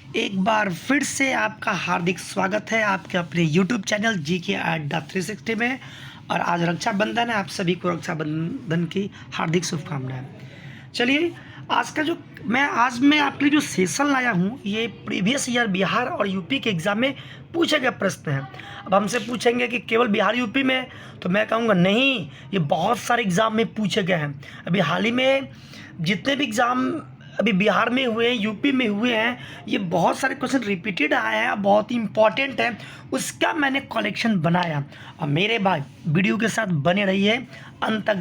एक बार फिर से आपका हार्दिक स्वागत है आपके अपने YouTube चैनल जीके अड्डा 360 में। और आज रक्षाबंधन है, आप सभी को रक्षाबंधन की हार्दिक शुभकामनाएं। चलिए, आज मैं आपके लिए जो सेशन लाया हूँ, ये प्रीवियस ईयर बिहार और यूपी के एग्ज़ाम में पूछे गए प्रश्न हैं। अब हमसे पूछेंगे कि केवल बिहार यूपी में, तो मैं कहूँगा नहीं, ये बहुत सारे एग्ज़ाम में पूछे गए हैं। अभी हाल ही में जितने भी एग्ज़ाम अभी बिहार में हुए हैं, यूपी में हुए हैं, ये बहुत सारे क्वेश्चन रिपीटेड आए हैं, बहुत ही इंपॉर्टेंट है, उसका मैंने कलेक्शन बनाया। और मेरे भाई वीडियो के साथ बने रहिए, अंत तक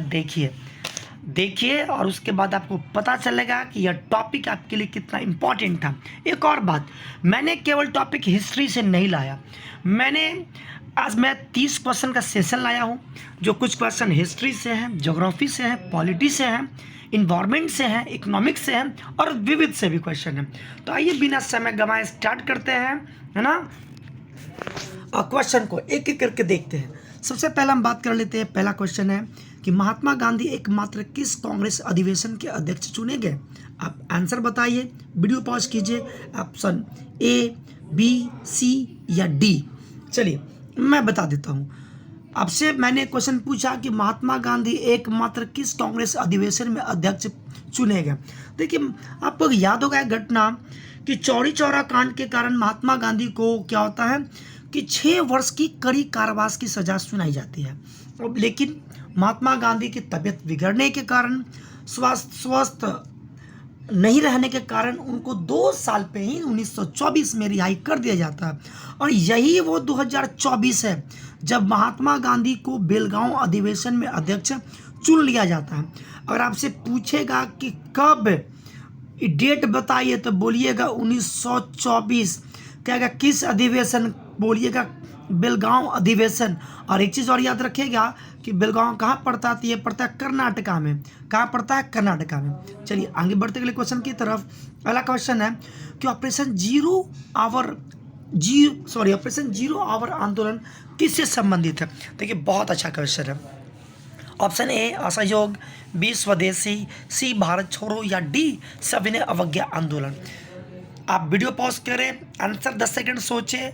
देखिए और उसके बाद आपको पता चलेगा कि यह टॉपिक आपके लिए कितना इम्पॉर्टेंट था। एक और बात, मैंने केवल टॉपिक हिस्ट्री से नहीं लाया, आज मैं 30 क्वेश्चन का सेशन लाया हूँ, जो कुछ क्वेश्चन हिस्ट्री से हैं, ज्योग्राफी से हैं, पॉलिटी से हैं, इन्वायरमेंट से हैं, इकोनॉमिक्स से हैं और विविध से भी क्वेश्चन हैं। तो आइए बिना समय गंवाए स्टार्ट करते हैं, है ना। और क्वेश्चन को एक एक करके देखते हैं। सबसे पहला हम बात कर लेते हैं। पहला क्वेश्चन है कि महात्मा गांधी एकमात्र किस कांग्रेस अधिवेशन के अध्यक्ष चुने गए? आप आंसर बताइए, वीडियो पॉज कीजिए। ऑप्शन ए, बी, सी या डी। चलिए मैं बता देता हूँ। आपसे मैंने क्वेश्चन पूछा कि महात्मा गांधी एकमात्र किस कांग्रेस अधिवेशन में अध्यक्ष चुने गए। देखिए, आपको याद होगा घटना कि चौरी चौरा कांड के कारण महात्मा गांधी को क्या होता है कि 6 वर्ष की कड़ी कारावास की सजा सुनाई जाती है। लेकिन महात्मा गांधी की तबीयत बिगड़ने के कारण, स्वस्थ नहीं रहने के कारण उनको 2 साल पे ही 1924 में रिहाई कर दिया जाता है। और यही वो 2024 है जब महात्मा गांधी को बेलगांव अधिवेशन में अध्यक्ष चुन लिया जाता है। अगर आपसे पूछेगा कि कब, डेट बताइए, तो बोलिएगा 1924। कहेगा किस अधिवेशन, बोलिएगा बेलगांव अधिवेशन। और एक चीज़ और याद रखिएगा कि बेलगांव कहाँ पड़ता है? ये पड़ता है कर्नाटका में। कहाँ पड़ता है? कर्नाटका में। चलिए आगे बढ़ते अगले क्वेश्चन की तरफ। अगला क्वेश्चन है कि ऑपरेशन जीरो आवर आंदोलन किससे संबंधित है? देखिए बहुत अच्छा क्वेश्चन है। ऑप्शन ए असहयोग, बी स्वदेशी, सी भारत छोड़ो या डी सविनय अवज्ञा आंदोलन। आप वीडियो पॉज करें, आंसर 10 सेकंड सोचें।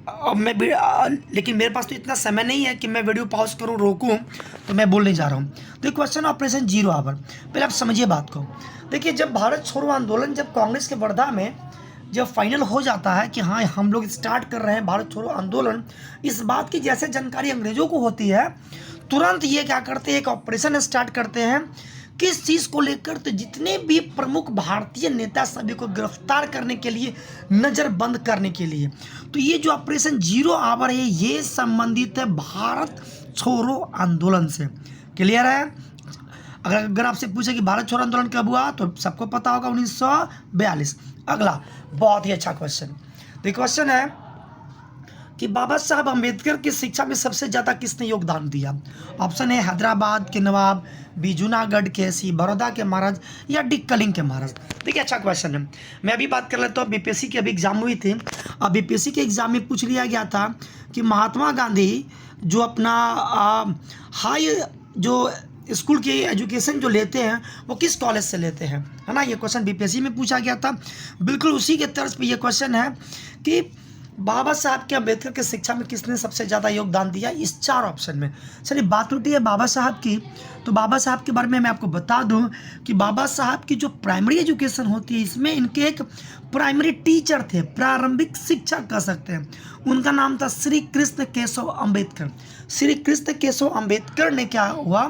अब लेकिन मेरे पास तो इतना समय नहीं है कि मैं वीडियो पॉज करूं, रोकूं, तो मैं बोलने जा रहा हूं। तो क्वेश्चन ऑपरेशन जीरो आवर, पहले आप समझिए बात को। देखिए, जब भारत छोड़ो आंदोलन जब कांग्रेस के वर्धा में जब फाइनल हो जाता है कि हाँ हम लोग स्टार्ट कर रहे हैं भारत छोड़ो आंदोलन, इस बात की जैसे जानकारी अंग्रेजों को होती है, तुरंत ये क्या करते हैं, एक ऑपरेशन स्टार्ट करते हैं। किस चीज़ को लेकर? तो जितने भी प्रमुख भारतीय नेता सभी को गिरफ्तार करने के लिए, नज़रबंद करने के लिए। तो ये जो ऑपरेशन जीरो आवर है, ये संबंधित है भारत छोड़ो आंदोलन से। क्लियर है? अगर आपसे पूछे कि भारत छोड़ो आंदोलन कब हुआ, तो सबको पता होगा 1942। अगला बहुत ही अच्छा क्वेश्चन। तो क्वेश्चन है कि बाबा साहब अम्बेडकर की शिक्षा में सबसे ज़्यादा किसने योगदान दिया? ऑप्शन है हैदराबाद के नवाब, बी जूनागढ़ के, सी बड़ौदा के महाराज या डी कलिंग के महाराज। देखिए अच्छा क्वेश्चन है। मैं अभी बात कर लेता हूँ, बीपीएससी की अभी एग्जाम हुई थी। अब बीपीएससी के एग्जाम में पूछ लिया गया था कि महात्मा गांधी जो अपना हाई जो स्कूल की एजुकेशन जो लेते हैं वो किस कॉलेज से लेते हैं, है ना। ये क्वेश्चन बीपीएससी में पूछा गया था। बिल्कुल उसी के तर्ज पे ये क्वेश्चन है कि बाबा साहब के अम्बेडकर की शिक्षा में किसने सबसे ज़्यादा योगदान दिया इस 4 ऑप्शन में। चलिए बात उठी है बाबा साहब की, तो बाबा साहब के बारे में मैं आपको बता दूं कि बाबा साहब की जो प्राइमरी एजुकेशन होती है, इसमें इनके एक प्राइमरी टीचर थे, प्रारंभिक शिक्षक कह सकते हैं। उनका नाम था श्री कृष्ण केशव अम्बेडकर। श्री कृष्ण केशव अम्बेडकर ने क्या हुआ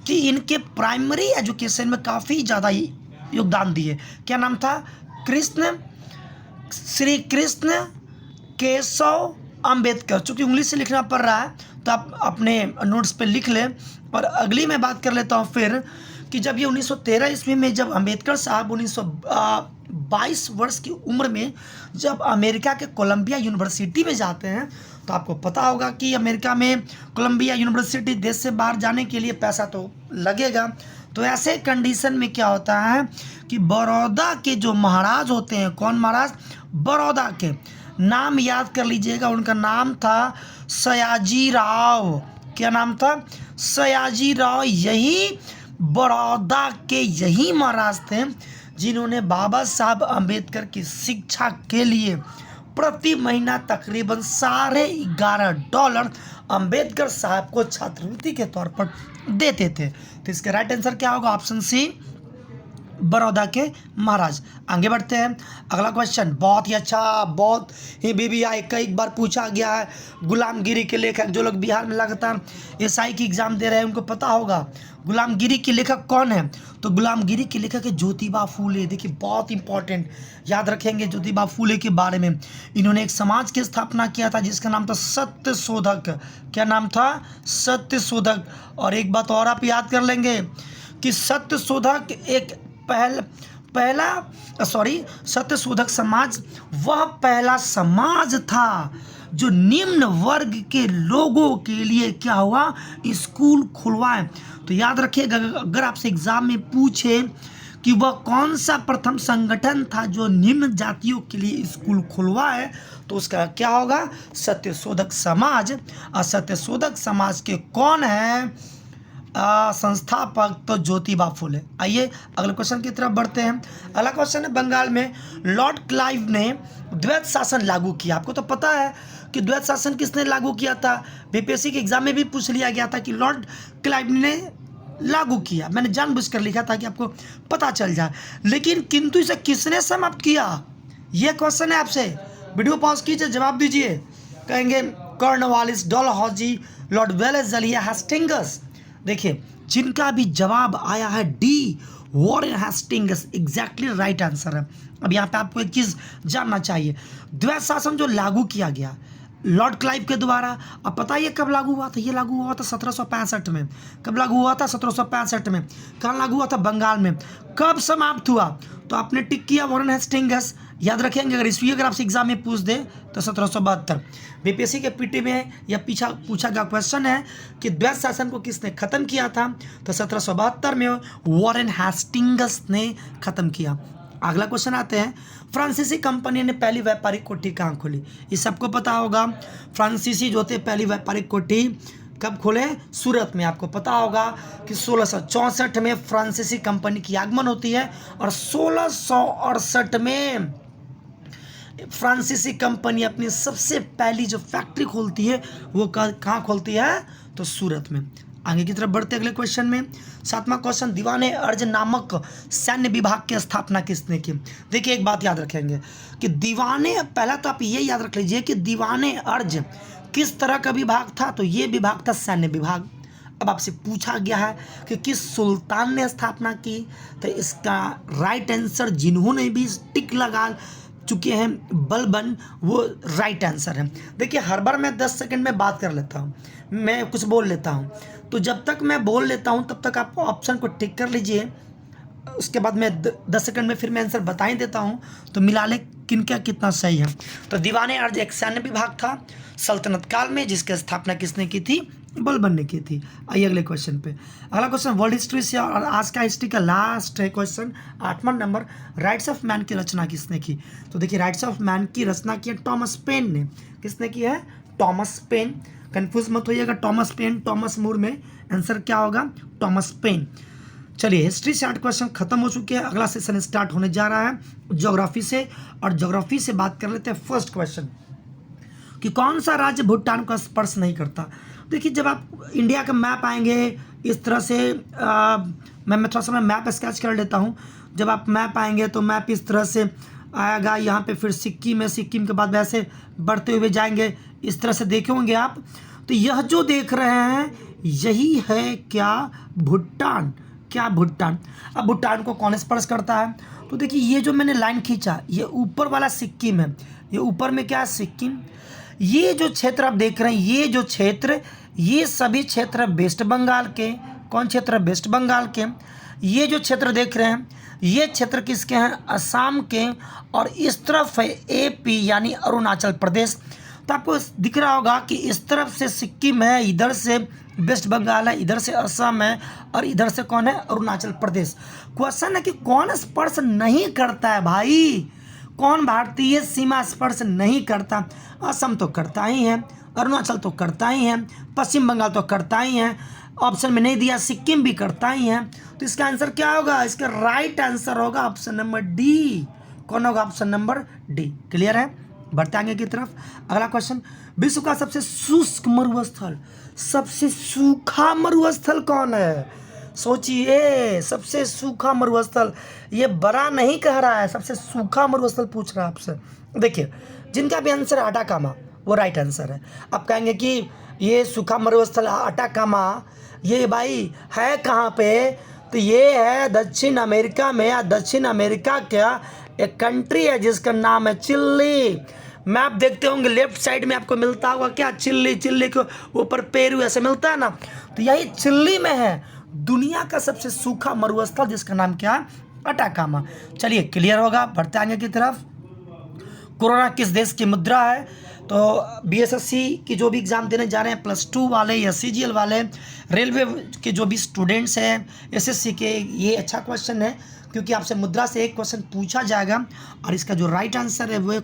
कि इनके प्राइमरी एजुकेशन में काफ़ी ज़्यादा योगदान दिए। क्या नाम था? श्री कृष्ण केशव अम्बेडकर। चूँकि इंग्लिश से लिखना पड़ रहा है तो आप अपने नोट्स पे लिख लें। और अगली मैं बात कर लेता हूँ फिर कि जब ये 1913 ईस्वी में जब अम्बेडकर साहब 1922 वर्ष की उम्र में जब अमेरिका के कोलंबिया यूनिवर्सिटी में जाते हैं, तो आपको पता होगा कि अमेरिका में कोलंबिया यूनिवर्सिटी, देश से बाहर जाने के लिए पैसा तो लगेगा। तो ऐसे कंडीशन में क्या होता है कि बड़ौदा के जो महाराज होते हैं, कौन महाराज? बड़ौदा के, नाम याद कर लीजिएगा, उनका नाम था सयाजी राव। क्या नाम था? सयाजी राव। यही बड़ौदा के यही महाराज थे जिन्होंने बाबा साहब अम्बेडकर की शिक्षा के लिए प्रति महीना तकरीबन $11.5 अम्बेडकर साहब को छात्रवृत्ति के तौर पर देते थे। तो इसका राइट आंसर क्या होगा? ऑप्शन सी, बड़ौदा के महाराज। आगे बढ़ते हैं, अगला क्वेश्चन बहुत ही अच्छा, बहुत ही बीबीआई कई बार पूछा गया है। गुलामगिरी के लेखक, जो लोग बिहार में लगातार एसआई की एग्जाम दे रहे हैं उनको पता होगा गुलामगिरी के लेखक कौन है। तो गुलामगिरी के लेखक है ज्योतिबा फूले। देखिए बहुत इंपॉर्टेंट, याद रखेंगे ज्योतिबा फूले के बारे में। इन्होंने एक समाज की स्थापना किया था जिसका नाम था सत्य शोधक। क्या नाम था? सत्य शोधक। और एक बात और आप याद कर लेंगे कि सत्य शोधक एक सत्य शोधक समाज वह पहला समाज था जो निम्न वर्ग के लोगों के लिए क्या हुआ? स्कूल खुलवाए। तो याद रखिएगा, अगर आपसे एग्जाम में पूछे कि वह कौन सा प्रथम संगठन था जो निम्न जातियों के लिए स्कूल खुलवाए, तो उसका क्या होगा? सत्य शोधक समाज। और सत्य शोधक समाज के कौन है संस्थापक? तो ज्योतिबा फुले। आइए अगले क्वेश्चन की तरफ बढ़ते हैं। अगला क्वेश्चन है, बंगाल में लॉर्ड क्लाइव ने द्वैत शासन लागू किया। आपको तो पता है कि द्वैत शासन किसने लागू किया था? बीपीएससी के एग्जाम में भी पूछ लिया गया था कि लॉर्ड क्लाइव ने लागू किया। मैंने जानबूझकर लिखा था कि आपको पता चल जाए, लेकिन किंतु इसे किसने समाप्त किया? यह क्वेश्चन है आपसे। वीडियो पॉज कीजिए, जवाब दीजिए। कहेंगे कॉर्नवालिस, डलहौजी, लॉर्ड वेलेस, जलिया हेस्टिंग्स। देखिए जिनका भी जवाब आया है D, Warren Hastings, exactly right answer है। अब यहाँ पे आपको एक चीज़ जानना चाहिए, द्वैत शासन जो लागू किया गया लॉर्ड क्लाइव के द्वारा, अब पता है कब लागू हुआ था? ये लागू हुआ था 1765 में। कब लागू हुआ था? 1765 में। कहाँ लागू हुआ था? बंगाल में। कब समाप्त हुआ? तो आपने टिक किया वॉरेन हेस्टिंग्स। याद रखेंगे, अगर ईस्वी अगर आपसे एग्जाम में पूछ दे तो 1772। बीपीएससी के पीटी में या पीछा पूछा गया क्वेश्चन है कि द्वैत शासन को किसने खत्म किया था? तो 1772 में वॉरेन हेस्टिंग्स ने खत्म किया। अगला क्वेश्चन आते हैं, फ्रांसीसी कंपनी ने पहली व्यापारिक कोठी कहाँ खोली? ये सबको पता होगा। फ्रांसीसी जो थे पहली व्यापारिक कोठी कब खोले? सूरत में। आपको पता होगा कि 1664 में फ्रांसीसी कंपनी की आगमन होती है और 1668 में फ्रांसीसी कंपनी अपनी सबसे पहली जो फैक्ट्री खोलती है वो कहाँ खोलती है? तो सूरत में। आगे की तरफ बढ़ते अगले क्वेश्चन में। 7वां क्वेश्चन, दीवाने अर्ज नामक सैन्य विभाग की स्थापना किसने की? देखिए एक बात याद रखेंगे कि दीवाने, पहला तो आप ये याद रख लीजिए कि दीवाने अर्ज किस तरह का विभाग था? तो ये विभाग था सैन्य विभाग। अब आपसे पूछा गया है कि किस सुल्तान ने स्थापना की? तो इसका राइट आंसर, जिन्होंने भी टिक लगा चुके हैं बलबन, वो राइट आंसर है। देखिए हर बार मैं 10 सेकंड में बात कर लेता हूँ, मैं कुछ बोल लेता हूँ, तो जब तक मैं बोल लेता हूँ तब तक आप ऑप्शन को टिक कर लीजिए। उसके बाद मैं 10 सेकंड में फिर मैं आंसर बता ही देता हूँ, तो मिला ले किनका कितना सही है। तो दीवाने अर्ज एक सैन्य विभाग था सल्तनत काल में, जिसकी स्थापना किसने की थी? बलबन ने की थी। आइए अगले क्वेश्चन पे। अगला क्वेश्चन वर्ल्ड हिस्ट्री से और आज का हिस्ट्री का लास्ट है क्वेश्चन, 8वां नंबर, राइट्स ऑफ मैन की रचना किसने की? तो देखिए राइट्स ऑफ मैन की रचना की है टॉमस पेन ने। किसने की है? Thomas Paine. कंफ्यूज मत होइएगा, टॉमस पेन टॉमस मूर में, आंसर क्या होगा? Thomas pen. चलिए हिस्ट्री से 8 क्वेश्चन खत्म हो चुके हैं। अगला सेशन स्टार्ट होने जा रहा है ज्योग्राफी से, और ज्योग्राफी से बात कर लेते हैं फर्स्ट क्वेश्चन कि कौन सा राज्य भूटान को स्पर्श नहीं करता? देखिए जब आप इंडिया का मैप आएंगे इस तरह से, मैं थोड़ा सा मैप स्केच कर लेता हूँ। जब आप मैप आएंगे तो मैप इस तरह से आएगा, यहाँ पे फिर सिक्किम है, सिक्किम के बाद वैसे बढ़ते हुए जाएंगे, इस तरह से देखे होंगे आप। तो यह जो देख रहे हैं यही है क्या? भूटान। क्या? भूटान। अब भूटान को कौन स्पर्श करता है? तो देखिए ये जो मैंने लाइन खींचा, ये ऊपर वाला सिक्किम है, ये ऊपर में क्या है? सिक्किम। ये जो क्षेत्र आप देख रहे हैं, ये जो क्षेत्र, ये सभी क्षेत्र वेस्ट बंगाल के। कौन क्षेत्र? वेस्ट बंगाल के। ये जो क्षेत्र देख रहे हैं, ये क्षेत्र किसके हैं? असम के। और इस तरफ है एपी यानी अरुणाचल प्रदेश। तो आपको दिख रहा होगा कि इस तरफ से सिक्किम है, इधर से वेस्ट बंगाल है, इधर से असम है, और इधर से कौन है? अरुणाचल प्रदेश। क्वेश्चन है कि कौन स्पर्श नहीं करता है भाई? कौन भारतीय सीमा स्पर्श नहीं करता? असम तो करता ही है, अरुणाचल तो करता ही है, पश्चिम बंगाल तो करता ही है, ऑप्शन में नहीं दिया, सिक्किम भी करता ही है, तो इसका आंसर क्या होगा? इसका राइट आंसर होगा ऑप्शन नंबर डी। कौन होगा? Option number D. क्लियर है? बढ़ते आगे की तरफ। अगला क्वेश्चन, विश्व का सबसे शुष्क मरुस्थल, सबसे सूखा मरुस्थल कौन है? सोचिए, सबसे सूखा मरुस्थल, ये बड़ा नहीं कह रहा है, सबसे सूखा मरुस्थल पूछ रहा है आपसे। देखिए, जिनका भी आंसर है अटाकामा, वो राइट आंसर है। आप कहेंगे कि ये सूखा मरुस्थल अटाकामा ये भाई है कहाँ पे? तो ये है दक्षिण अमेरिका में, या दक्षिण अमेरिका का एक कंट्री है जिसका नाम है चिली। मैप देखते होंगे, लेफ्ट साइड में आपको मिलता होगा क्या? चिल्ली, चिल्ली के ऊपर पेरू ऐसे मिलता है ना, तो यही चिल्ली में है दुनिया का सबसे सूखा मरुस्थल, जिसका नाम क्या है? अटाकामा। चलिए, क्लियर होगा। बढ़ते आगे की तरफ। कोरोना किस देश की मुद्रा है? तो बीएसएससी की जो भी एग्ज़ाम देने जा रहे हैं, +2 वाले या सीजीएल वाले, रेलवे के जो भी स्टूडेंट्स हैं एसएससी के, ये अच्छा क्वेश्चन है, क्योंकि आपसे मुद्रा से एक क्वेश्चन पूछा जाएगा, और इसका जो राइट आंसर है वो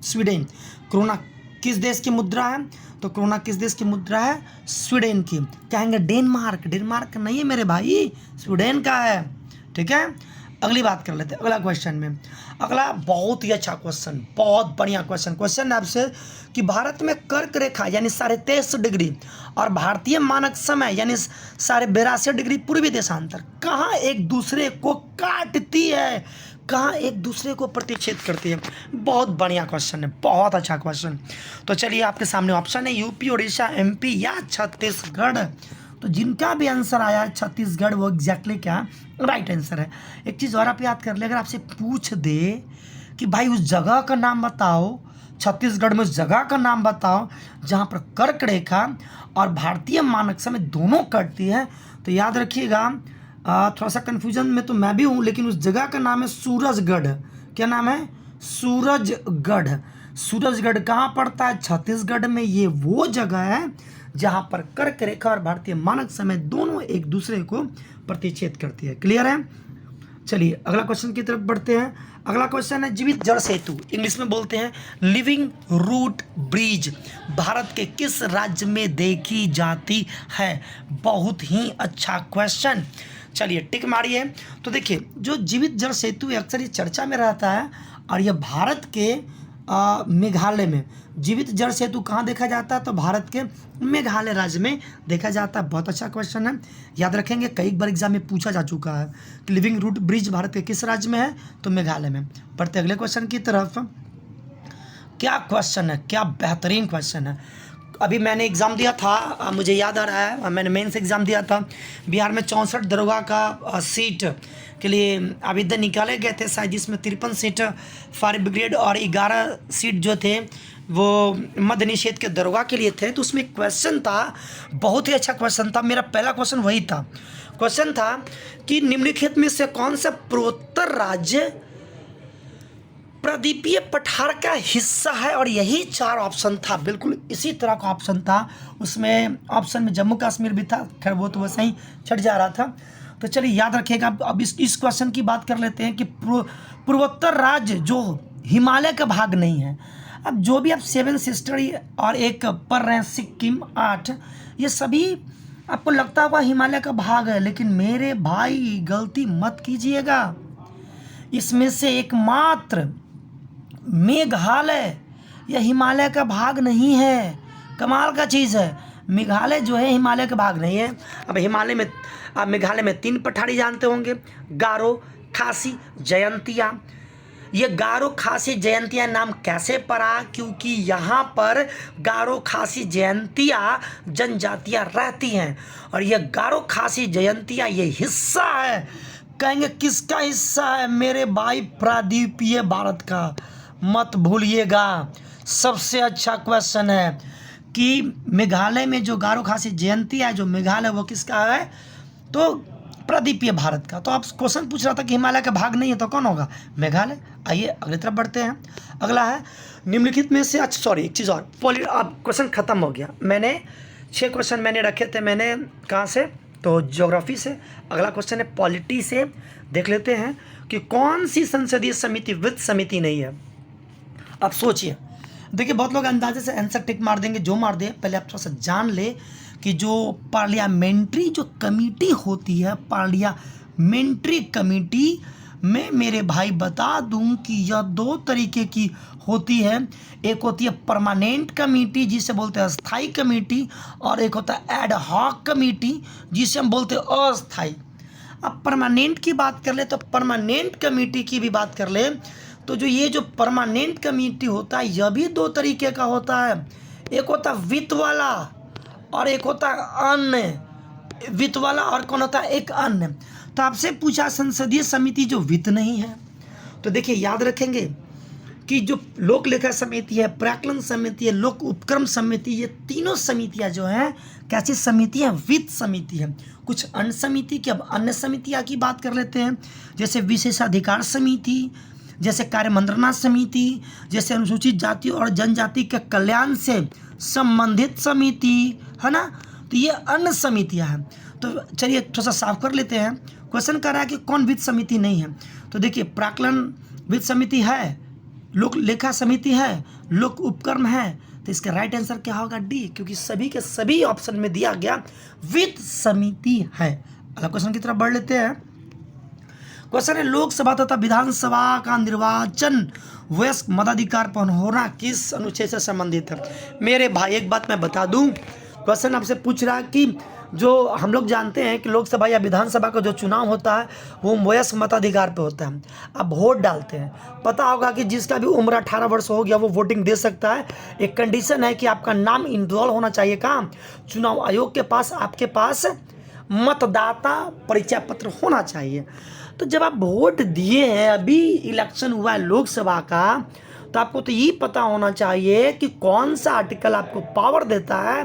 स्वीडन। कोरोना किस देश की मुद्रा है? तो कोरोना किस देश की मुद्रा है? स्वीडन की। कहेंगे डेनमार्क, डेनमार्क नहीं है मेरे भाई, स्वीडन का है। ठीक है, अगली बात कर लेते हैं अगला क्वेश्चन में। अगला बहुत ही अच्छा क्वेश्चन, बहुत बढ़िया क्वेश्चन है आपसे कि भारत में कर्क रेखा यानी 23.5 डिग्री और भारतीय मानक समय यानी 82.5 डिग्री पूर्वी देशांतर कहाँ एक दूसरे को काटती है, कहाँ एक दूसरे को प्रतिच्छेद करती है? बहुत बढ़िया क्वेश्चन है, बहुत अच्छा क्वेश्चन। तो चलिए, आपके सामने ऑप्शन है यूपी, उड़ीसा, एमपी या छत्तीसगढ़। तो जिनका भी आंसर आया है छत्तीसगढ़, वो एग्जैक्टली क्या राइट आंसर है। एक चीज़ और आप याद कर ले, अगर आपसे पूछ दे कि भाई उस जगह का नाम बताओ, छत्तीसगढ़ में उस जगह का नाम बताओ जहाँ पर कर्क रेखा और भारतीय मानक समय दोनों कटती है, तो याद रखिएगा, थोड़ा सा कन्फ्यूजन में तो मैं भी हूँ, लेकिन उस जगह का नाम है सूरजगढ़। क्या नाम है? सूरजगढ़। सूरजगढ़ कहाँ पड़ता है? छत्तीसगढ़ में। ये वो जगह है जहाँ पर कर्क रेखा और भारतीय मानक समय दोनों एक दूसरे को प्रतिच्छेद करती है। क्लियर है? चलिए, अगला क्वेश्चन की तरफ बढ़ते हैं। अगला क्वेश्चन है जीवित जल सेतु, इंग्लिश में बोलते हैं लिविंग रूट ब्रिज, भारत के किस राज्य में देखी जाती है? बहुत ही अच्छा क्वेश्चन। चलिए, टिक मारिए। तो देखिए, जो जीवित जल सेतु अक्सर ये चर्चा में रहता है, और यह भारत के मेघालय में जीवित जल सेतु कहाँ देखा जाता है? तो भारत के मेघालय राज्य में देखा जाता है। बहुत अच्छा क्वेश्चन है, याद रखेंगे, कई बार एग्जाम में पूछा जा चुका है कि लिविंग रूट ब्रिज भारत के किस राज्य में है? तो मेघालय में। बढ़ते अगले क्वेश्चन की तरफ। क्या क्वेश्चन है, क्या बेहतरीन क्वेश्चन है। अभी मैंने एग्ज़ाम दिया था, मुझे याद आ रहा है, मैंने मेंस एग्ज़ाम दिया था। बिहार में 64 दरोगा का सीट के लिए आवेदन निकाले गए थे शायद, जिसमें 53 सीट फायर ब्रिगेड और 11 सीट जो थे वो मद्य निषेध के दरोगा के लिए थे। तो उसमें क्वेश्चन था, बहुत ही अच्छा क्वेश्चन था, मेरा पहला क्वेश्चन वही था। क्वेश्चन था कि निम्नलिखित में से कौन सा पूर्वोत्तर राज्य प्रायद्वीपीय पठार का हिस्सा है? और यही 4 ऑप्शन था, बिल्कुल इसी तरह का ऑप्शन था। उसमें ऑप्शन में जम्मू कश्मीर भी था, खैर वो तो वैसे ही छट जा रहा था। तो चलिए, याद रखिएगा। अब इस क्वेश्चन की बात कर लेते हैं कि पूर्वोत्तर राज्य जो हिमालय का भाग नहीं है। अब जो भी आप 7 सिस्टर और एक पढ़ रहे हैं सिक्किम 8, ये सभी आपको लगता होगा हिमालय का भाग है, लेकिन मेरे भाई गलती मत कीजिएगा। इसमें से एकमात्र मेघालय यह हिमालय का भाग नहीं है। कमाल का चीज़ है, मेघालय जो है हिमालय का भाग नहीं है। अब मेघालय में 3 पठारी जानते होंगे, गारो, खासी, जयंतिया। ये गारो, खासी, जयंतिया नाम कैसे पड़ा? क्योंकि यहाँ पर गारो, खासी, जयंतिया जनजातियाँ रहती हैं, और ये गारो, खासी, जयंतिया ये हिस्सा है। कहेंगे किसका हिस्सा है? मेरे भाई प्रायद्वीपीय भारत का, मत भूलिएगा। सबसे अच्छा क्वेश्चन है कि मेघालय में जो गारो, खासी, जयंतिया है, जो मेघालय, वो किसका है? तो प्रायद्वीपीय भारत का। तो आप क्वेश्चन पूछ रहा था कि हिमालय का भाग नहीं है, तो कौन होगा? मेघालय। आइए अगली तरफ बढ़ते हैं। अगला है निम्नलिखित में से, अच्छा सॉरी एक चीज़ और, अब क्वेश्चन ख़त्म हो गया। मैंने 6 क्वेश्चन मैंने रखे थे, मैंने कहाँ से? तो ज्योग्राफी से। अगला क्वेश्चन है पॉलिटी से। देख लेते हैं कि कौन सी संसदीय समिति वित्त समिति नहीं है। अब सोचिए, देखिए बहुत लोग अंदाजे से आंसर टिक मार देंगे, जो मार दे। पहले आप थोड़ा सा जान ले कि जो पार्लियामेंट्री जो कमेटी होती है, पार्लियामेंट्री कमेटी में मेरे भाई बता दूं कि यह दो तरीके की होती है। एक होती है परमानेंट कमेटी जिसे बोलते हैं अस्थाई कमेटी, और एक होता है एड हॉक कमेटी जिसे हम बोलते हैं अस्थाई। अब परमानेंट की बात कर ले तो परमानेंट कमेटी की भी बात कर ले तो जो ये जो परमानेंट कमेटी होता है यह भी दो तरीके का होता है। एक होता है वित्त वाला और एक होता है अन्य। वित्त वाला और कौन होता है? एक अन्य। तो आपसे पूछा संसदीय समिति जो वित्त नहीं है, तो देखिए याद रखेंगे कि जो लोक लेखा समिति है, प्राक्कलन समिति है, लोक उपक्रम समिति, ये तीनों समितियां जो हैं कैसी समिति है? वित्त समिति है। कुछ अन्य समिति की, अब अन्य समितियां की बात कर लेते हैं, जैसे विशेषाधिकार समिति, जैसे कार्य मंत्रणा समिति, जैसे अनुसूचित जाति और जनजाति के कल्याण से संबंधित समिति, है ना। तो ये अन्य समितियां हैं। तो चलिए थोड़ा सा साफ कर लेते हैं। क्वेश्चन कर रहा है कि कौन वित्त समिति नहीं है, तो देखिए प्राक्कलन वित्त समिति है, लोक लेखा समिति है, लोक उपक्रम है। तो इसका राइट आंसर क्या होगा? डी, क्योंकि सभी के सभी ऑप्शन में दिया गया वित्त समिति है। अगला क्वेश्चन की तरफ बढ़ लेते हैं। क्वेश्चन है लोकसभा तथा विधानसभा का निर्वाचन वयस्क मताधिकार पर होना किस अनुच्छेद से संबंधित है? मेरे भाई एक बात मैं बता दूं, क्वेश्चन आपसे पूछ रहा है कि जो हम लोग जानते हैं कि लोकसभा या विधानसभा का जो चुनाव होता है वो वयस्क मताधिकार पे होता है। अब वोट डालते हैं, पता होगा कि जिसका भी उम्र 18 वर्ष हो गया वो वोटिंग दे सकता है। एक कंडीशन है कि आपका नाम इनरोल होना चाहिए कहाँ? चुनाव आयोग के पास। आपके पास मतदाता परिचय पत्र होना चाहिए। तो जब आप वोट दिए हैं, अभी इलेक्शन हुआ है लोकसभा का, तो आपको तो ये पता होना चाहिए कि कौन सा आर्टिकल आपको पावर देता है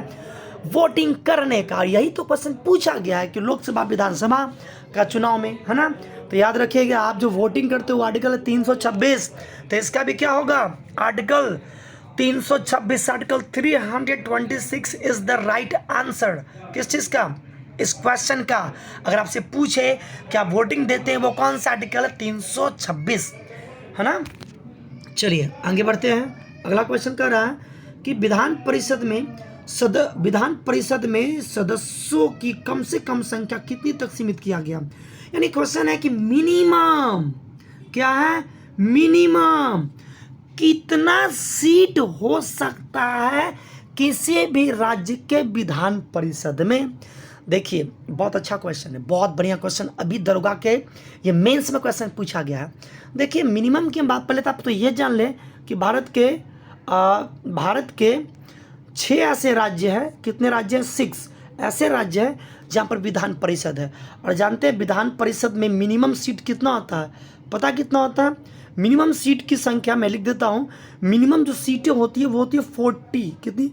वोटिंग करने का। यही तो क्वेश्चन पूछा गया है कि लोकसभा विधानसभा का चुनाव में, है ना। तो याद रखिएगा आप जो वोटिंग करते हो आर्टिकल 326, तो इसका भी क्या होगा? Article 326, article 326 is the right answer. किस चीज़ का? इस क्वेश्चन का। अगर आपसे पूछे कि आप वोटिंग देते हैं वो कौन सा आर्टिकल है? 326, है ना। चलिए आगे बढ़ते हैं। अगला क्वेश्चन कर रहा है कि विधान परिषद में सदस्यों की कम से कम संख्या कितनी तक सीमित किया गया? यानी क्वेश्चन है कि मिनिमम क्या है? मिनिमम कितना सीट हो सकता है किसी भी राज्य के विधान परिषद में? देखिए बहुत अच्छा क्वेश्चन है, बहुत बढ़िया क्वेश्चन। अभी दरोगा के ये मेंस में क्वेश्चन पूछा गया है। देखिए मिनिमम की बात, पहले तो आप तो ये जान लें कि भारत के 6 ऐसे राज्य हैं। कितने राज्य हैं? 6 ऐसे राज्य हैं जहाँ पर विधान परिषद है। और जानते हैं विधान परिषद में मिनिमम सीट कितना होता है? पता कितना होता है? मिनिमम सीट की संख्या मैं लिख देता हूँ। मिनिमम जो सीटें होती है वो होती है 40। कितनी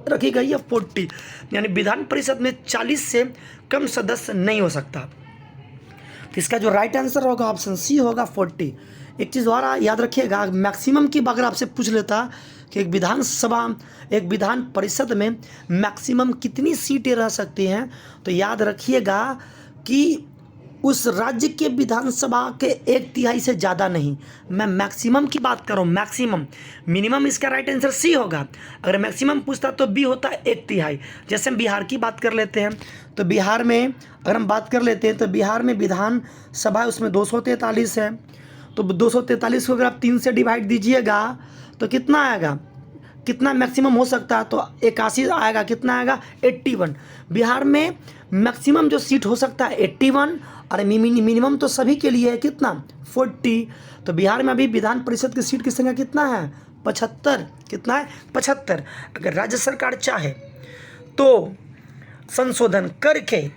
रखी गई है? 40। यानी विधान परिषद में 40 से कम सदस्य नहीं हो सकता। तो इसका जो राइट आंसर होगा ऑप्शन सी होगा 40। एक चीज़ और याद रखिएगा, मैक्सिमम की अगर आपसे पूछ लेता कि एक विधान परिषद में मैक्सिमम कितनी सीटें रह सकती हैं, तो याद रखिएगा कि उस राज्य के विधानसभा के 1/3 से ज़्यादा नहीं। मैं मैक्सिमम की बात कर रहा हूँ, मैक्सिमम। मिनिमम इसका राइट आंसर सी होगा। अगर मैक्सिमम पूछता तो बी होता 1/3। जैसे हम बिहार की बात कर लेते हैं, तो बिहार में अगर हम बात कर लेते हैं तो बिहार में विधानसभा उसमें 243 है। तो 243 को अगर आप 3 से डिवाइड दीजिएगा तो कितना आएगा? कितना मैक्सिमम हो सकता है? तो 81 आएगा। कितना आएगा? 81। बिहार में मैक्सिमम जो सीट हो सकता है 81, और मिनिमम तो सभी के लिए है कितना? 40। तो बिहार में अभी विधान परिषद की सीट की संख्या कितना है? 75। कितना है? 75। अगर राज्य सरकार चाहे तो संशोधन करके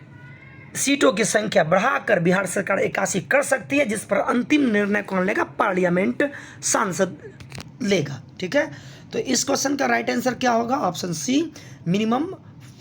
सीटों की संख्या बढ़ाकर बिहार सरकार 81 कर सकती है, जिस पर अंतिम निर्णय कौन लेगा? पार्लियामेंट सांसद लेगा। ठीक है, तो इस क्वेश्चन का राइट आंसर क्या होगा? ऑप्शन सी, मिनिमम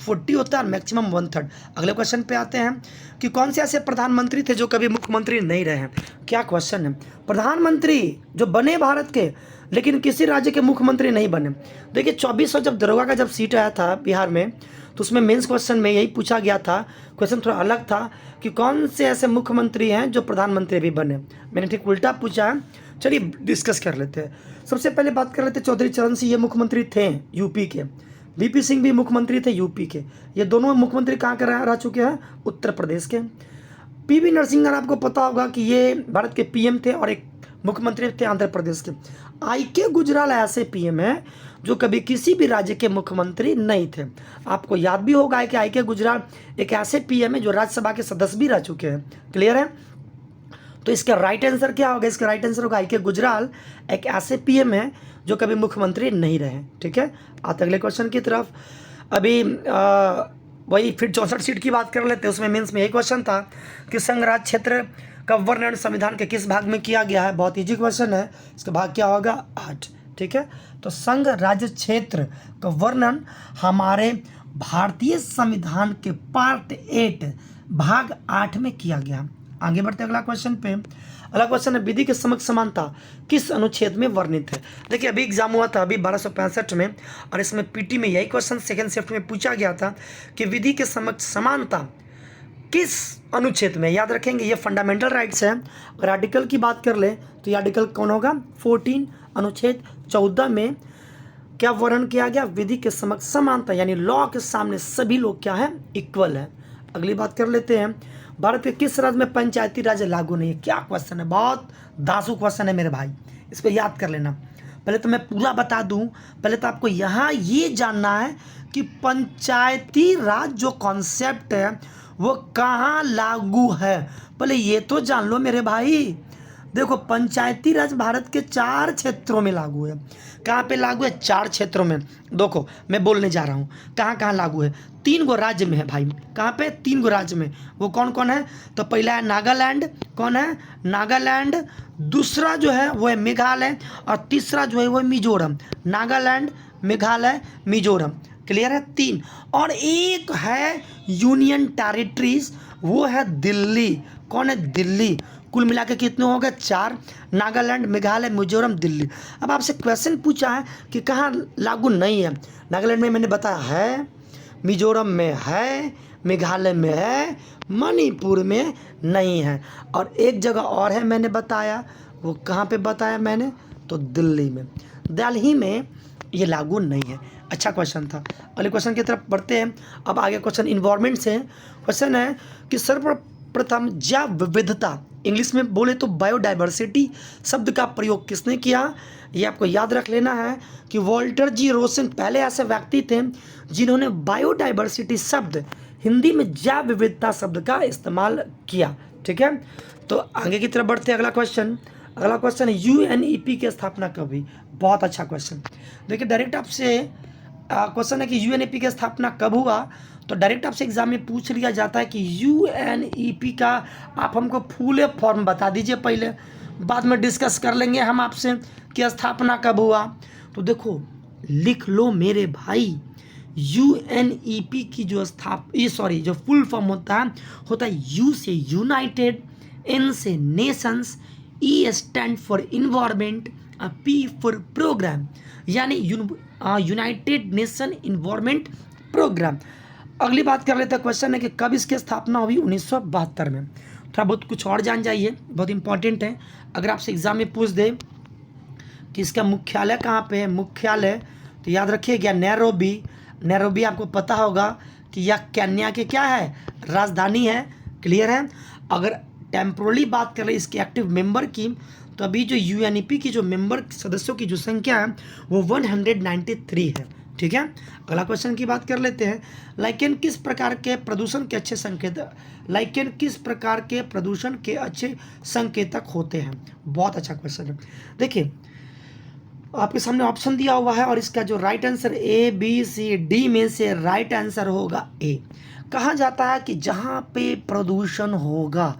40 होता है और मैक्सिमम 1/3। अगले क्वेश्चन पे आते हैं कि कौन से ऐसे प्रधानमंत्री थे जो कभी मुख्यमंत्री नहीं रहे हैं? क्या क्वेश्चन है? प्रधानमंत्री जो बने भारत के लेकिन किसी राज्य के मुख्यमंत्री नहीं बने। देखिए 2400 जब दरोगा का सीट आया था बिहार में, तो उसमें मेंस क्वेश्चन में यही पूछा गया था। क्वेश्चन थोड़ा अलग था कि कौन से ऐसे मुख्यमंत्री हैं जो प्रधानमंत्री भी बने। मैंने ठीक उल्टा पूछा है, चलिए डिस्कस कर लेते हैं। सबसे पहले बात कर लेते हैं चौधरी चरण सिंह, ये मुख्यमंत्री थे यूपी के। वीपी सिंह भी मुख्यमंत्री थे यूपी के। ये दोनों मुख्यमंत्री कहाँ के रह चुके हैं? उत्तर प्रदेश के। पीवी नरसिंहन आपको पता होगा कि ये भारत के पीएम थे और एक मुख्यमंत्री थे आंध्र प्रदेश के। आईके गुजराल ऐसे पीएम हैं जो कभी किसी भी राज्य के मुख्यमंत्री नहीं थे। आपको याद भी होगा कि आईके गुजराल एक ऐसे पीएम है जो राज्यसभा के सदस्य भी रह चुके हैं। क्लियर है? तो इसका राइट आंसर क्या होगा? इसका राइट आंसर होगा आईके गुजराल एक ऐसे पीएम है जो कभी मुख्यमंत्री नहीं रहे। ठीक है, आते अगले क्वेश्चन की तरफ। अभी वही फिर 64 सीट की बात कर लेते हैं। उसमें मेंस में यही क्वेश्चन था कि संघ राज्य क्षेत्र का वर्णन संविधान के किस भाग में किया गया है? बहुत इजी क्वेश्चन है। इसका भाग क्या होगा? 8। ठीक है, तो संघ राज्य क्षेत्र का वर्णन हमारे भारतीय संविधान के पार्ट 8 भाग 8 में किया गया। आगे बढ़ते अगला क्वेश्चन पे। अगला क्वेश्चन है विधि के समक्ष समानता किस अनुच्छेद में वर्णित है? देखिए अभी एग्जाम हुआ था अभी 1265 में, और इसमें पीटी में यही क्वेश्चन सेकंड शिफ्ट में पूछा गया था कि विधि के समक्ष समानता किस अनुच्छेद में। याद रखेंगे ये फंडामेंटल राइट्स है। अगर आर्टिकल की बात कर ले तो ये आर्टिकल कौन होगा? 14 अनुच्छेद 14 में क्या वर्णन किया गया? विधि के समक्ष समानता, यानी लॉ के सामने सभी लोग क्या है? इक्वल है। अगली बात कर लेते हैं, भारत के किस राज्य में पंचायती राज लागू नहीं है? क्या क्वेश्चन है, बहुत दासू क्वेश्चन है मेरे भाई, इसको याद कर लेना। पहले तो मैं पूरा बता दूं, पहले तो आपको यहाँ ये जानना है कि पंचायती राज जो कॉन्सेप्ट है वो कहाँ लागू है, पहले ये तो जान लो मेरे भाई। देखो पंचायती राज भारत के 4 क्षेत्रों में लागू है। कहाँ पे लागू है? 4 क्षेत्रों में। देखो मैं बोलने जा रहा हूँ कहाँ कहाँ लागू है। 3 गो राज्य में है भाई। कहाँ पे? 3 गो राज्य में। वो कौन कौन है? तो पहला है नागालैंड। कौन है? नागालैंड। दूसरा जो है वो है मेघालय, और तीसरा जो है वो है मिजोरम। नागालैंड, मेघालय, मिजोरम। क्लियर है? 3। और एक है यूनियन टेरिटरीज, वो है दिल्ली। कौन है? दिल्ली। कुल मिला के कितने हो गए? 4। नागालैंड, मेघालय, मिजोरम, दिल्ली। अब आपसे क्वेश्चन पूछा है कि कहाँ लागू नहीं है। नागालैंड में मैंने बताया है, मिजोरम में है, मेघालय में है, मणिपुर में नहीं है, और एक जगह और है मैंने बताया। वो कहाँ पे बताया मैंने? तो दिल्ली में। दिल्ली में ये लागू नहीं है। अच्छा क्वेश्चन था। अगले क्वेश्चन की तरफ बढ़ते हैं। अब आगे क्वेश्चन इन्वायरमेंट से। क्वेश्चन है कि सर्वप्रथम जैव विविधता, इंग्लिश में बोले तो बायोडाइवर्सिटी शब्द का प्रयोग किसने किया? ये आपको याद रख लेना है कि वॉल्टर जी रोसन पहले ऐसे व्यक्ति थे जिन्होंने बायोडाइवर्सिटी शब्द हिंदी में जैव विविधता शब्द का इस्तेमाल किया। ठीक है, तो आगे की तरफ बढ़ते हैं। अगला क्वेश्चन है यूएनईपी की स्थापना कब हुई? बहुत अच्छा क्वेश्चन। देखिए डायरेक्ट आपसे क्वेश्चन है कि यूएनईपी की स्थापना कब हुआ, तो डायरेक्ट आपसे एग्जाम में पूछ लिया जाता है कि यूएनईपी का आप हमको फुल फॉर्म बता दीजिए पहले, बाद में डिस्कस कर लेंगे हम आपसे कि स्थापना कब हुआ। तो देखो लिख लो मेरे भाई, यूएनईपी की जो जो फुल फॉर्म होता है यू से यूनाइटेड, एन से nations, E stand for environment, P for programme, यानी यूनाइटेड नेशन इन्वायरमेंट प्रोग्राम। अगली बात कर लेते हैं। क्वेश्चन है कि कब इसकी स्थापना हुई? 1972 में। थोड़ा बहुत कुछ और जान जाइए, बहुत इंपॉर्टेंट है। अगर आपसे एग्जाम में पूछ दे कि इसका मुख्यालय कहाँ पे है, मुख्यालय तो याद रखिएगा नैरोबी। नैरोबी आपको पता होगा कि यह केन्या के क्या है? राजधानी है। क्लियर है? अगर टेम्पोरली बात करें इसके एक्टिव मेंबर की, तो अभी जो यूएनईपी की जो मेंबर सदस्यों की जो संख्या है वो 193 है। ठीक है, अगला क्वेश्चन की बात कर लेते हैं। लाइकेन किस प्रकार के प्रदूषण के अच्छे संकेतक होते हैं? बहुत अच्छा क्वेश्चन है। देखिए आपके सामने ऑप्शन दिया हुआ है और इसका जो right answer A B C D में से राइट आंसर होगा ए। कहा जाता है कि जहाँ पे प्रदूषण होगा,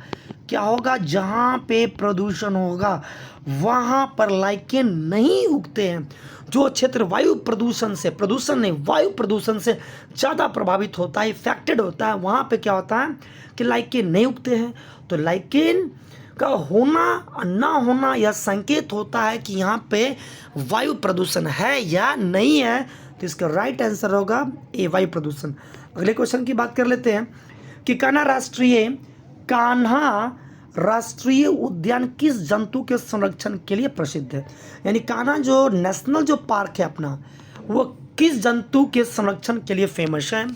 क्या होगा? जहाँ पे प्रदूषण होगा वहाँ पर लाइकेन नहीं उगते हैं। जो क्षेत्र वायु प्रदूषण से, प्रदूषण नहीं वायु प्रदूषण से ज़्यादा प्रभावित होता है, इफेक्टेड होता है, वहाँ पे क्या होता है कि लाइकेन नहीं उगते हैं। तो लाइकेन का होना ना होना यह संकेत होता है कि यहाँ पे वायु प्रदूषण है या नहीं है। तो इसका राइट आंसर होगा ए, वायु प्रदूषण। अगले क्वेश्चन की बात कर लेते हैं कि कान्हा राष्ट्रीय उद्यान किस जंतु के संरक्षण के लिए प्रसिद्ध है? यानी कान्हा जो नेशनल जो पार्क है अपना, वो किस जंतु के संरक्षण के लिए फेमस है?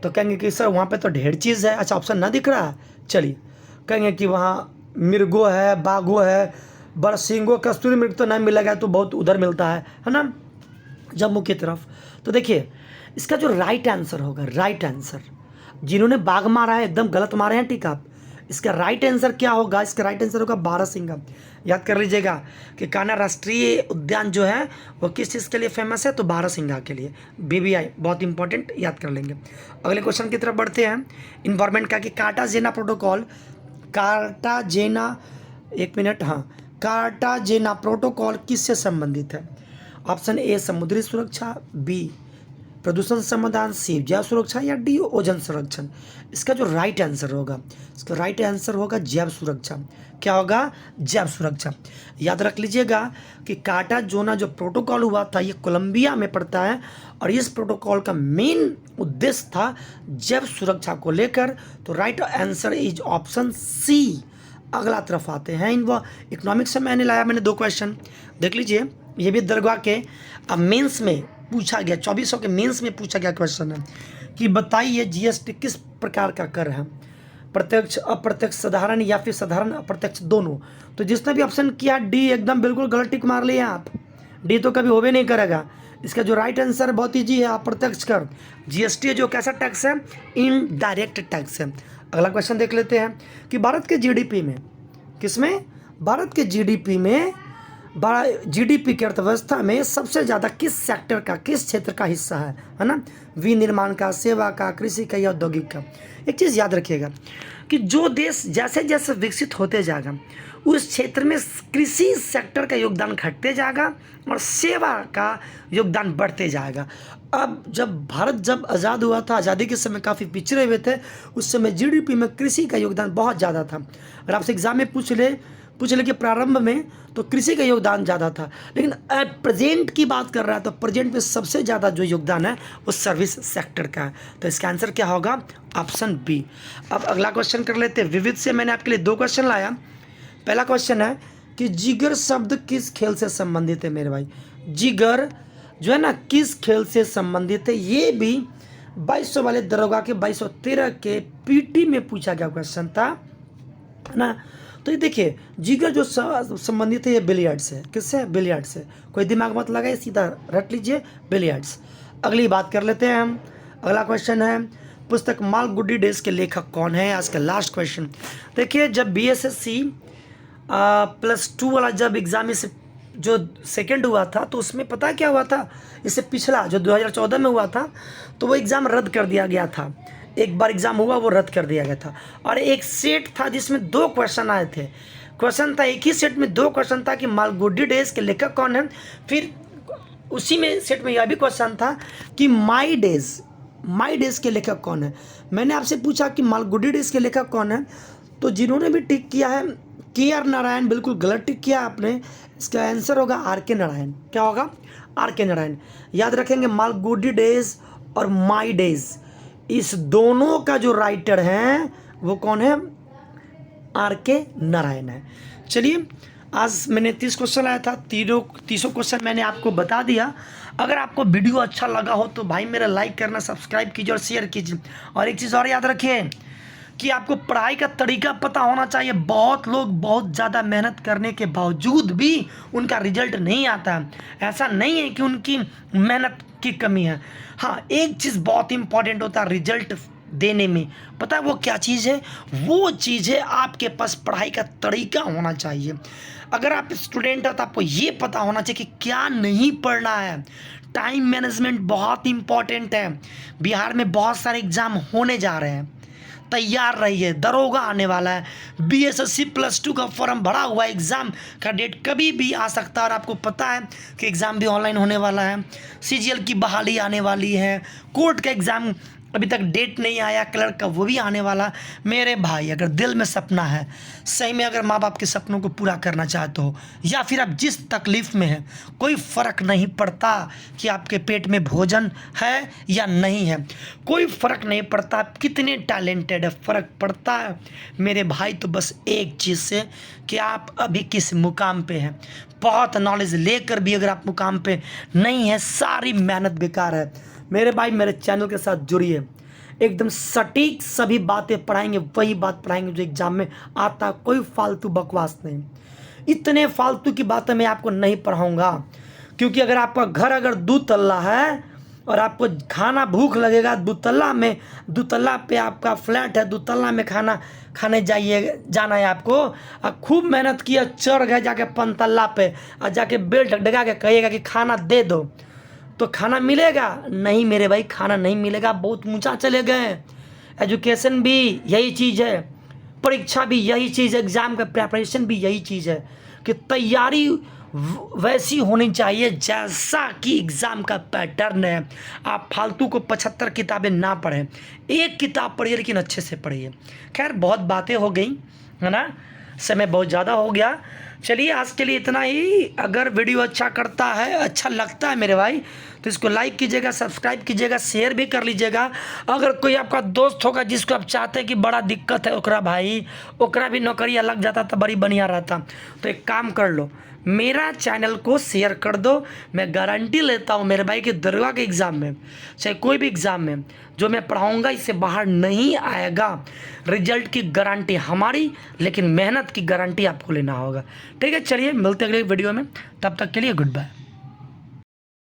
तो कहेंगे कि सर वहाँ पे तो ढेर चीज़ है। अच्छा, ऑप्शन ना दिख रहा है, चलिए कहेंगे कि वहाँ मिर्गो है, बाघो है, बरसिंगो, कस्तूरी मृग तो नहीं मिलेगा, तो बहुत उधर मिलता है ना, जम्मू की तरफ। तो देखिए इसका जो राइट आंसर होगा, राइट आंसर, जिन्होंने बाघ मारा है एकदम गलत मारे हैं, ठीक आप। इसका राइट आंसर क्या होगा? इसका राइट आंसर होगा बारहसिंगा। याद कर लीजिएगा कि कान्हा राष्ट्रीय उद्यान जो है वो किस चीज़ के लिए फेमस है? तो बारहसिंगा के लिए। BBI बहुत इंपॉर्टेंट, याद कर लेंगे। अगले क्वेश्चन की तरफ बढ़ते हैं। इन्वायरमेंट का कि कार्टाजेना प्रोटोकॉल, कार्टाजेना, एक मिनट, हाँ, कार्टाजेना प्रोटोकॉल किससे संबंधित है? ऑप्शन ए समुद्री सुरक्षा, बी प्रदूषण समाधान, सी जैव सुरक्षा, या डी ओजन संरक्षण। इसका जो राइट आंसर होगा, इसका राइट आंसर होगा जैव सुरक्षा। क्या होगा? जैव सुरक्षा। याद रख लीजिएगा कि कार्टाजेना जो प्रोटोकॉल हुआ था ये कोलंबिया में पड़ता है, और इस प्रोटोकॉल का मेन उद्देश्य था जैव सुरक्षा को लेकर। तो right answer is option C. अगला तरफ आते हैं, इकोनॉमिक्स से मैंने लाया, मैंने 2 क्वेश्चन देख लीजिए। ये भी दरगाह के मेंस में पूछा गया, 2400 के मेंस में पूछा गया क्वेश्चन है कि बताइए GST किस प्रकार का कर है? प्रत्यक्ष, अप्रत्यक्ष, साधारण या फिर साधारण अप्रत्यक्ष, दोनों। तो जिसने भी ऑप्शन किया डी एकदम बिल्कुल गलत टिक मार लिया आप। डी तो कभी होवे नहीं करेगा। इसका जो राइट आंसर बहुत ईजी है, अप्रत्यक्ष कर। GST जो कैसा टैक्स है? इनडायरेक्ट टैक्स है। अगला क्वेश्चन देख लेते हैं कि भारत के GDP में, किसमें? भारत के GDP में, GDP की अर्थव्यवस्था में सबसे ज़्यादा किस सेक्टर का, किस क्षेत्र का हिस्सा है ना? विनिर्माण का, सेवा का, कृषि का, या औद्योगिक का? एक चीज़ याद रखिएगा कि जो देश जैसे जैसे विकसित होते जाएगा उस क्षेत्र में कृषि सेक्टर का योगदान घटते जाएगा और सेवा का योगदान बढ़ते जाएगा। अब भारत जब आज़ाद हुआ था, आज़ादी के समय काफ़ी पिछड़े हुए थे, उस समय GDP में कृषि का योगदान बहुत ज़्यादा था। और आपसे एग्जाम में पूछ ले कि प्रारंभ में तो कृषि का योगदान ज़्यादा था, लेकिन प्रेजेंट की बात कर रहा है तो प्रेजेंट में सबसे ज़्यादा जो योगदान है वो सर्विस सेक्टर का है। तो इसका आंसर क्या होगा? Option B. अब अगला क्वेश्चन कर लेते हैं। विविध से मैंने आपके लिए 2 क्वेश्चन लाया। पहला क्वेश्चन है कि जिगर शब्द किस खेल से संबंधित है मेरे भाई? जिगर जो है ना किस खेल से संबंधित है? ये भी 2200 वाले दरोगा के 2213 के PT में पूछा गया क्वेश्चन था ना। तो ये देखिए जिगर जो संबंधित है ये बिलियर्ड से। किससे? बिलियर्ड से। कोई दिमाग मत लगाए, सीधा रट लीजिए, बिलियर्ड्स। अगली बात कर लेते हैं हम। अगला क्वेश्चन है पुस्तक मालगुडी डेज के लेखक कौन है? आज का लास्ट क्वेश्चन। देखिए जब BSSC +2 वाला जब एग्ज़ाम में से जो सेकंड हुआ था तो उसमें पता क्या हुआ था? इससे पिछला जो 2014 में हुआ था तो वो एग्ज़ाम रद्द कर दिया गया था। एक बार एग्ज़ाम हुआ वो रद्द कर दिया गया था, और एक सेट था जिसमें 2 क्वेश्चन आए थे। क्वेश्चन था एक ही सेट में 2 क्वेश्चन था कि मालगुडी डेज के लेखक कौन है। फिर उसी में सेट में यह भी क्वेश्चन था कि माई डेज के लेखक कौन है। मैंने आपसे पूछा कि मालगुडी डेज के लेखक कौन है, तो जिन्होंने भी टिक किया है KR नारायण, बिल्कुल गलत टिक किया आपने। इसका आंसर होगा RK नारायण। क्या होगा? RK नारायण। याद रखेंगे मालगुडी डेज और माई डेज, इस दोनों का जो राइटर हैं वो कौन है? RK नारायण है। चलिए आज मैंने 30 क्वेश्चन लाया था, 30 क्वेश्चन मैंने आपको बता दिया। अगर आपको वीडियो अच्छा लगा हो तो भाई मेरा लाइक करना, सब्सक्राइब कीजिए और शेयर कीजिए। और एक चीज़ और याद रखिए कि आपको पढ़ाई का तरीका पता होना चाहिए। बहुत लोग बहुत ज़्यादा मेहनत करने के बावजूद भी उनका रिजल्ट नहीं आता है। ऐसा नहीं है कि उनकी मेहनत की कमी है। हाँ, एक चीज़ बहुत इंपॉर्टेंट होता है रिजल्ट देने में, पता है वो क्या चीज़ है? वो चीज़ है आपके पास पढ़ाई का तरीका होना चाहिए। अगर आप स्टूडेंट हो तो आपको ये पता होना चाहिए कि क्या नहीं पढ़ना है। टाइम मैनेजमेंट बहुत इंपॉर्टेंट है। बिहार में बहुत सारे एग्ज़ाम होने जा रहे हैं, तैयार रहिए। दरोगा आने वाला है, BSSC +2 का फॉर्म भरा हुआ है, एग्ज़ाम का डेट कभी भी आ सकता है। और आपको पता है कि एग्ज़ाम भी ऑनलाइन होने वाला है। CGL की बहाली आने वाली है, कोर्ट का एग्ज़ाम अभी तक डेट नहीं आया क्लर्क का, वो भी आने वाला। मेरे भाई अगर दिल में सपना है, सही में अगर माँ बाप के सपनों को पूरा करना चाहते हो, या फिर आप जिस तकलीफ़ में हैं, कोई फ़र्क नहीं पड़ता कि आपके पेट में भोजन है या नहीं है, कोई फ़र्क नहीं पड़ता आप कितने टैलेंटेड है, फ़र्क पड़ता है मेरे भाई तो बस एक चीज़ से कि आप अभी किस मुकाम पे हैं। बहुत नॉलेज लेकर भी अगर आप मुकाम पे नहीं है, सारी मेहनत बेकार है। मेरे भाई मेरे चैनल के साथ जुड़िए, एकदम सटीक सभी बातें पढ़ाएंगे, वही बात पढ़ाएंगे जो एग्जाम में आता, कोई फालतू बकवास नहीं। इतने फालतू की बातें मैं आपको नहीं पढ़ाऊंगा, क्योंकि अगर आपका घर अगर 2 तल्ला है और आपको खाना भूख लगेगा, 2 तल्ला में, 2 तल्ला पे आपका फ्लैट है, 2 तल्ला में खाना खाने जाना है आपको, और खूब मेहनत किया, चढ़ गए जाके 5 तल्ला पे और जाके बेल ढकढका के कहिएगा कि खाना दे दो, तो खाना मिलेगा? नहीं मेरे भाई, खाना नहीं मिलेगा। बहुत ऊंचा चले गए। एजुकेशन भी यही चीज़ है, परीक्षा भी यही चीज़ है, एग्ज़ाम का प्रिपरेशन भी यही चीज़ है कि तैयारी वैसी होनी चाहिए जैसा कि एग्ज़ाम का पैटर्न है। आप फालतू को 75 किताबें ना पढ़ें, एक किताब पढ़िए लेकिन अच्छे से पढ़िए। खैर बहुत बातें हो गई है ना, समय बहुत ज़्यादा हो गया। चलिए आज के लिए इतना ही। अगर वीडियो अच्छा करता है, अच्छा लगता है मेरे भाई, तो इसको लाइक कीजिएगा, सब्सक्राइब कीजिएगा, शेयर भी कर लीजिएगा। अगर कोई आपका दोस्त होगा जिसको आप चाहते हैं कि बड़ा दिक्कत है ओकरा भाई, ओकरा भी नौकरियाँ लग जाता तो बड़ी बढ़िया रहता, तो एक काम कर लो, मेरा चैनल को शेयर कर दो। मैं गारंटी लेता हूँ मेरे भाई कि दरोगा के एग्ज़ाम में, चाहे कोई भी एग्ज़ाम में, जो मैं पढ़ाऊँगा इससे बाहर नहीं आएगा। रिजल्ट की गारंटी हमारी, लेकिन मेहनत की गारंटी आपको लेना होगा। ठीक है, चलिए मिलते अगले वीडियो में, तब तक के लिए गुड बाय।